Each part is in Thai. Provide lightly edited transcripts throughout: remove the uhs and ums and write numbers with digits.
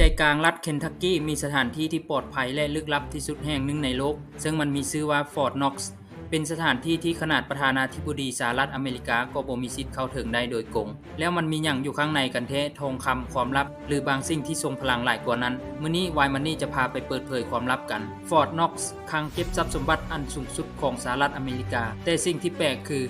ใจกลางรัฐเคนทักกี้มีสถานที่ที่ปลอดภัยและลึกลับที่สุดแห่งหนึ่งในโลกซึ่งมันมีชื่อว่าฟอร์ตน็อกซ์เป็นสถานที่ที่ขนาดประธานาธิบดีสหรัฐอเมริกาก็บ่มีสิทธิ์เข้าถึงได้โดยกงแล้วมันมีหยังอยู่ข้างในกันแท้ทองคำความลับหรือบางสิ่งที่ทรงพลังหลายกว่านั้นมื้อนี้วายมันนี่จะพาไปเปิดเผยความลับกันฟอร์ตน็อกซ์คลังเก็บทรัพย์สมบัติอันสูงสุดของสหรัฐอเมริกาแต่สิ่งที่แปลกคือ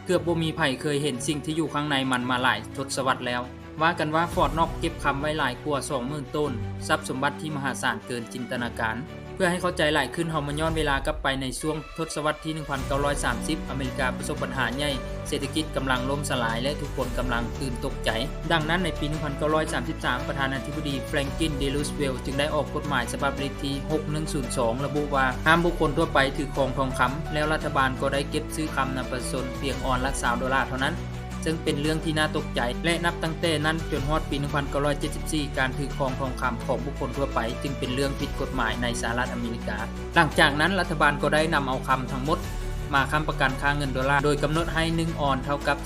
เกือบบ่มีไผเคยเห็นสิ่งที่อยู่ข้างในมันมาหลายทศวรรษแล้วว่ากันว่าฟอร์ตน็อกเก็บคำไว้หลายกว่า 20,000 ต้นทรัพย์สมบัติที่มหาศาลเกินจินตนาการเพื่อให้เข้าใจหลายขึ้นเฮามาย้อนเวลากลับไปในช่วงทศวรรษที่ 1930 อเมริกาประสบปัญหาใหญ่เศรษฐกิจกำลังล่มสลายและทุกคนกำลังตื่นตกใจดังนั้นในปี 1933 ประธานาธิบดีแฟรงคลิน เดรูสเวลต์จึงได้ออกกฎหมายฉบับเลขที่ 6102 ระบุว่าห้ามบุคคลทั่วไปถือครองทองคำแล้วรัฐบาลก็ได้เก็บซื้อคำนำประชาชนเพียงออนละ$20เท่านั้นซึ่งเป็นเรื่องที่น่าตกใจและนับตั้งแต่นั้นจนฮอดปี 1974 การถือครองทองคำของบุคคลทั่วไปจึงเป็นเรื่องผิดกฎหมายในสหรัฐอเมริกาหลังจากนั้นรัฐบาลก็ได้นำเอาคำทั้งหมดมาค้ำประกันค่าเงินดอลลาร์โดยกำหนดให้1ออนเท่ากับ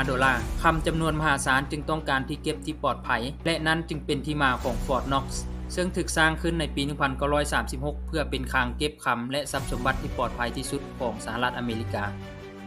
$35คำจำนวนมหาศาลจึงต้องการที่เก็บที่ปลอดภัยและนั้นจึงเป็นที่มาของฟอร์ตน็อกซ์ซึ่งถูกสร้างขึ้นในปี 1936 เพื่อเป็นคลังเก็บคำและทรัพย์สมบัติที่ปลอดภัยที่สุดของสหรัฐอเมริกา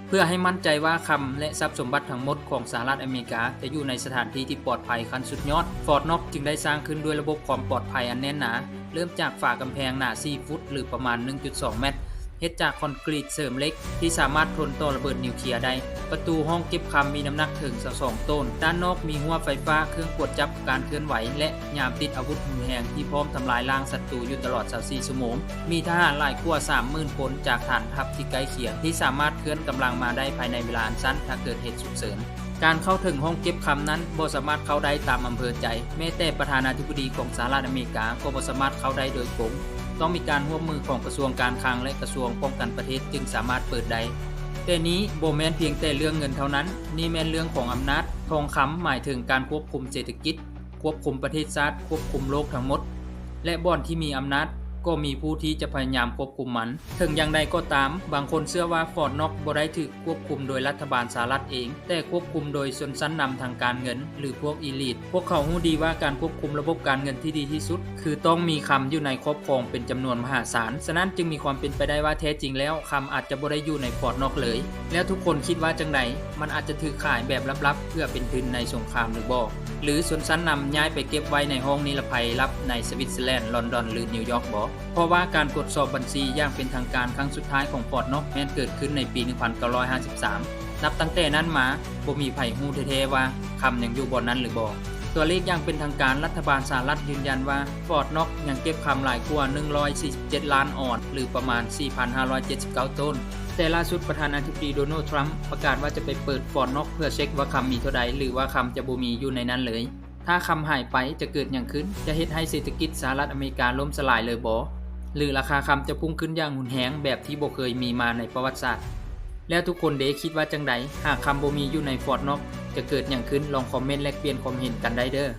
เพื่อให้มั่นใจว่าคำและทรัพย์สมบัติทั้งหมดของสหรัฐอเมริกาจะอยู่ในสถานที่ที่ปลอดภัยขั้นสุดยอดฟอร์ตน็อกจึงได้สร้างขึ้นด้วยระบบความปลอดภัยอันแน่นหนาเริ่มจากฝากำแพงหนา4ฟุตหรือประมาณ 1.2 เมตรเฮ็ดจากคอนกรีตเสริมเหล็กที่สามารถทนต่อระเบิดนิวเคลียร์ได้ประตูห้องเก็บคำมีน้ำหนักถึง22ต้นด้านนอกมีหัวไฟฟ้าเครื่องกดจับการเคลื่อนไหวและยามติดอาวุธรุนแรงที่พร้อมทำลายล้างศัตรูอยู่ตลอด24ชั่วโมงมีทหารหลายกว่า 30,000 คนจากฐานทัพที่ใกล้เคียงที่สามารถเคลื่อนกำลังมาได้ภายในเวลาอันสั้นถ้าเกิดเหตุฉุกเฉินการเข้าถึงห้องเก็บคำนั้นบ่สามารถเข้าได้ตามอำเภอใจแม้แต่ประธานาธิบดีของสหรัฐอเมริกาก็บ่สามารถเข้าได้โดยตรงต้องมีการร่วมมือของกระทรวงการคลังและกระทรวงป้องกันประเทศจึงสามารถเปิดได้แต่นี้บ่แม่นเพียงแต่เรื่องเงินเท่านั้นนี่แม่นเรื่องของอำนาจทองคำหมายถึงการควบคุมเศรษฐกิจควบคุมประเทศชาติควบคุมโลกทั้งหมดและบ่อนที่มีอำนาจก็มีผู้ที่จะพยายามควบคุมมันถึงอย่างใดก็ตามบางคนเชื่อว่าฟอร์ตน็อกบ่ได้ถูกควบคุมโดยรัฐบาลสหรัฐเองแต่ควบคุมโดยชนชั้นนำทางการเงินหรือพวกอีลิทพวกเขารู้ดีว่าการควบคุมระบบการเงินที่ดีที่สุดคือต้องมีคำอยู่ในครอบครองเป็นจำนวนมหาศาลฉะนั้นจึงมีความเป็นไปได้ว่าแท้จริงแล้วคำอาจจะบ่ได้อยู่ในฟอร์ตน็อกเลยแล้วทุกคนคิดว่าจังไดมันอาจจะถูกขายแบบลับๆเพื่อเป็นทุนในสงครามหรือบ่หรือชนชั้นนำย้ายไปเก็บไว้ในห้องนิรภัยลับในสวิตเซอร์แลนด์ลอนดอนหรือนิวยอร์กบ่เพราะว่าการตรวจสอบบัญชีอย่างเป็นทางการครั้งสุดท้ายของฟอร์ตน็อกแม้นเกิดขึ้นในปี 1953 นับตั้งแต่นั้นมาบ่มีไผฮู้แท้ๆว่าคำยังอยู่บ่นั้นหรือบ่ตัวเลขอย่างเป็นทางการรัฐบาลสหรัฐยืนยันว่าฟอร์ตน็อกยังเก็บคำหลายกว่า147ล้านออนซ์หรือประมาณ 4,579 ต้นแต่ล่าสุดประธานาธิบดีโดนัลด์ทรัมป์ประกาศว่าจะไปเปิดฟอร์ตน็อกเพื่อเช็คว่าคำมีเท่าใดหรือว่าคำจะบ่มีอยู่ในนั้นเลยถ้าคำหายไปจะเกิดหยังขึ้นจะเฮ็ดให้เศรษฐกิจสหรัฐอเมริกาล่มสลายเลยบ่หรือราคาคำจะพุ่งขึ้นอย่างหุนแหงแบบที่บ่เคยมีมาในประวัติศาสตร์แล้วทุกคนเด้คิดว่าจังไดหากคำบ่มีอยู่ในฟอร์ตน็อกจะเกิดหยังขึ้นลองคอมเมนต์แลกเปลี่ยนความเห็นกันได้เด้อ